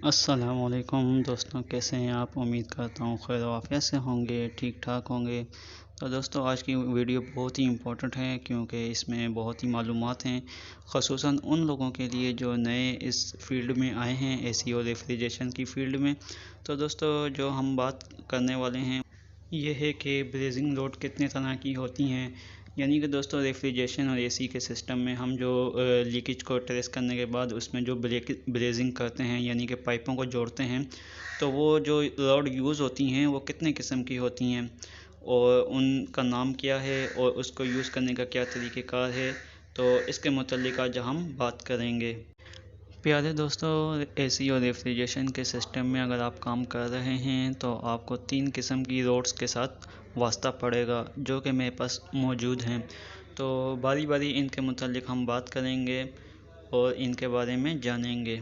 अस्सलामुअलैकुम दोस्तों, कैसे हैं आप। उम्मीद करता हूँ खैर आफियत से होंगे, ठीक ठाक होंगे। तो दोस्तों, आज की वीडियो बहुत ही इम्पोर्टेंट है क्योंकि इसमें बहुत ही मालूमात हैं, ख़ुसूसन उन लोगों के लिए जो नए इस फील्ड में आए हैं, एसी और रेफ्रिजरेशन की फ़ील्ड में। तो दोस्तों, जो हम बात करने वाले हैं ये है कि ब्रेजिंग लोड कितने तरह की होती हैं। यानी कि दोस्तों, रेफ्रिजरेशन और एसी के सिस्टम में हम जो लीकेज को ट्रेस करने के बाद उसमें जो ब्रेजिंग करते हैं, यानी कि पाइपों को जोड़ते हैं, तो वो जो रॉड यूज़ होती हैं वो कितने किस्म की होती हैं और उनका नाम क्या है और उसको यूज़ करने का क्या तरीक़ेकार है, तो इसके मुतल्लिक़ आज हम बात करेंगे। प्यारे दोस्तों, एसी और रेफ्रिजरेशन के सिस्टम में अगर आप काम कर रहे हैं तो आपको 3 किस्म की रोड्स के साथ वास्ता पड़ेगा, जो कि मेरे पास मौजूद हैं। तो बारी बारी इनके मुतालिक हम बात करेंगे और इनके बारे में जानेंगे।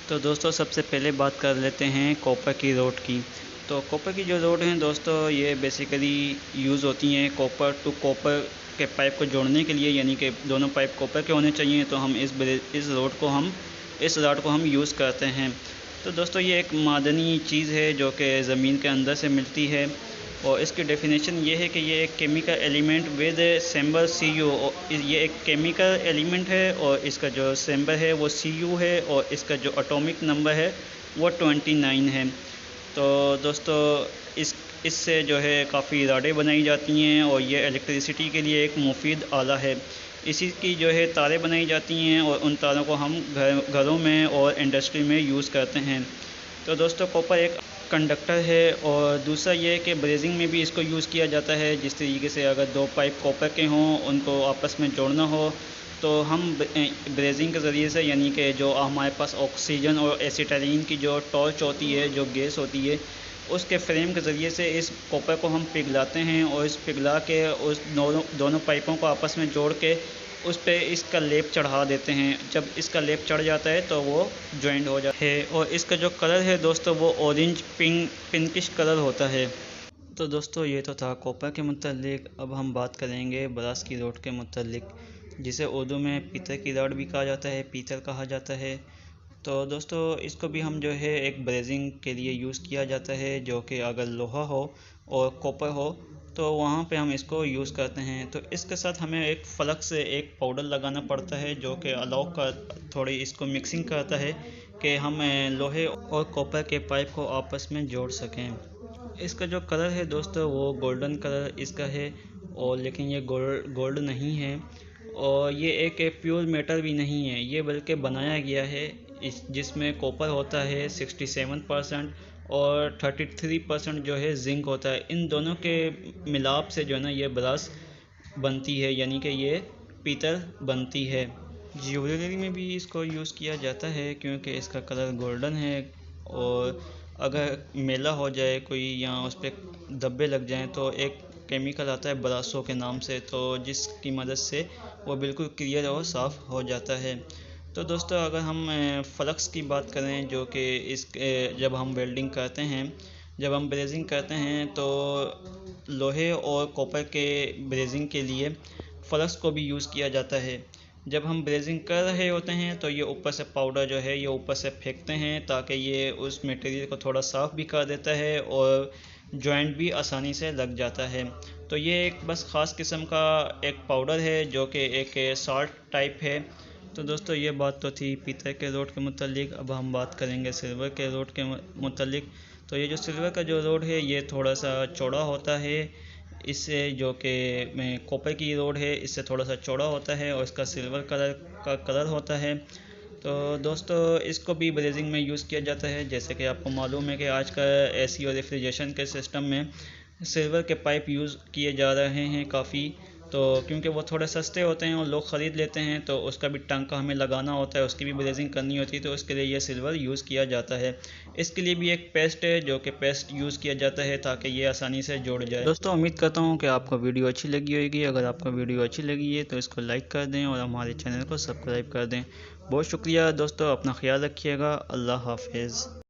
तो दोस्तों, सबसे पहले बात कर लेते हैं कॉपर की रोड की। तो कॉपर की जो रोड हैं दोस्तों, ये बेसिकली यूज़ होती हैं कॉपर टू कॉपर के पाइप को जोड़ने के लिए, यानी कि दोनों पाइप कॉपर के होने चाहिए। तो हम इस रॉड को हम यूज़ करते हैं। तो दोस्तों, ये एक मादनी चीज़ है जो कि ज़मीन के अंदर से मिलती है और इसकी डेफिनेशन ये है कि ये एक chemical element with symbol Cu। ये एक केमिकल एलिमेंट है और इसका जो सिंबल है वो Cu है और इसका जो एटॉमिक नंबर है वो 29 है। तो दोस्तों, इससे जो है काफ़ी राडें बनाई जाती हैं और ये इलेक्ट्रिसिटी के लिए एक मुफीद आला है। इसी की जो है तारें बनाई जाती हैं और उन तारों को हम घरों में और इंडस्ट्री में यूज़ करते हैं। तो दोस्तों, कॉपर एक कंडक्टर है और दूसरा ये है कि ब्रेजिंग में भी इसको यूज़ किया जाता है। जिस तरीके से अगर 2 पाइप कॉपर के हों, उनको आपस में जोड़ना हो, तो हम ब्रेजिंग के ज़रिए से, यानी कि जो हमारे पास ऑक्सीजन और एसिटाइलिन की जो टॉर्च होती है, जो गैस होती है, उसके फ्रेम के ज़रिए से इस कॉपर को हम पिघलाते हैं और इस पिघला के उस दोनों पाइपों को आपस में जोड़ के उस पे इसका लेप चढ़ा देते हैं। जब इसका लेप चढ़ जाता है तो वो जॉइंट हो जाता है और इसका जो कलर है दोस्तों, वो ऑरेंज पिंकिश कलर होता है। तो दोस्तों, ये तो था कॉपर के मुतालिक। अब हम बात करेंगे ब्रास की रॉड के मुतालिक, जिसे उर्दू में पीतल की रॉड भी कहा जाता है, पीतल कहा जाता है। तो दोस्तों, इसको भी हम जो है एक ब्रेजिंग के लिए यूज़ किया जाता है, जो कि अगर लोहा हो और कॉपर हो तो वहाँ पे हम इसको यूज़ करते हैं। तो इसके साथ हमें एक फ़लक से एक पाउडर लगाना पड़ता है, जो कि अलाउ कर थोड़ी इसको मिक्सिंग करता है कि हम लोहे और कॉपर के पाइप को आपस में जोड़ सकें। इसका जो कलर है दोस्तों, वो गोल्डन कलर इसका है, और लेकिन ये गोल्ड नहीं है और ये एक प्योर मेटल भी नहीं है। ये बल्कि बनाया गया है जिसमें कॉपर होता है 67% और 33% जो है जिंक होता है। इन दोनों के मिलाप से जो है ना ये ब्रास बनती है, यानी कि ये पीतल बनती है। ज्वेलरी में भी इसको यूज़ किया जाता है क्योंकि इसका कलर गोल्डन है और अगर मेला हो जाए कोई या उस पर धब्बे लग जाएं तो एक केमिकल आता है ब्रासो के नाम से, तो जिसकी मदद से वो बिल्कुल क्लियर और साफ़ हो जाता है। तो दोस्तों, अगर हम फ्लक्स की बात करें, जो कि जब हम वेल्डिंग करते हैं, जब हम ब्रेजिंग करते हैं, तो लोहे और कॉपर के ब्रेजिंग के लिए फ्लक्स को भी यूज़ किया जाता है। जब हम ब्रेजिंग कर रहे होते हैं तो ये ऊपर से पाउडर जो है ये ऊपर से फेंकते हैं, ताकि ये उस मटेरियल को थोड़ा साफ़ भी कर देता है और जॉइंट भी आसानी से लग जाता है। तो ये एक बस ख़ास किस्म का एक पाउडर है जो कि एक साल्ट टाइप है। तो दोस्तों, ये बात तो थी पीतल के रोड के मुतालिक। अब हम बात करेंगे सिल्वर के रोड के मुतालिक। तो ये जो सिल्वर का जो रोड है ये थोड़ा सा चौड़ा होता है, इससे जो कि कॉपर की रोड है इससे थोड़ा सा चौड़ा होता है और इसका सिल्वर कलर होता है। तो दोस्तों, इसको भी ब्रेजिंग में यूज़ किया जाता है। जैसे कि आपको मालूम है कि आज का एसी और रेफ्रिजरेशन के सिस्टम में सिल्वर के पाइप यूज़ किए जा रहे हैं काफ़ी, तो क्योंकि वो थोड़े सस्ते होते हैं और लोग ख़रीद लेते हैं, तो उसका भी टांका हमें लगाना होता है, उसकी भी ब्रेजिंग करनी होती है, तो उसके लिए ये सिल्वर यूज़ किया जाता है। इसके लिए भी एक पेस्ट है जो कि पेस्ट यूज़ किया जाता है ताकि ये आसानी से जुड़ जाए। दोस्तों, उम्मीद करता हूँ कि आपको वीडियो अच्छी लगी होगी। अगर आपको वीडियो अच्छी लगी है तो इसको लाइक कर दें और हमारे चैनल को सब्सक्राइब कर दें। बहुत शुक्रिया दोस्तों, अपना ख्याल रखिएगा। अल्लाह हाफिज़।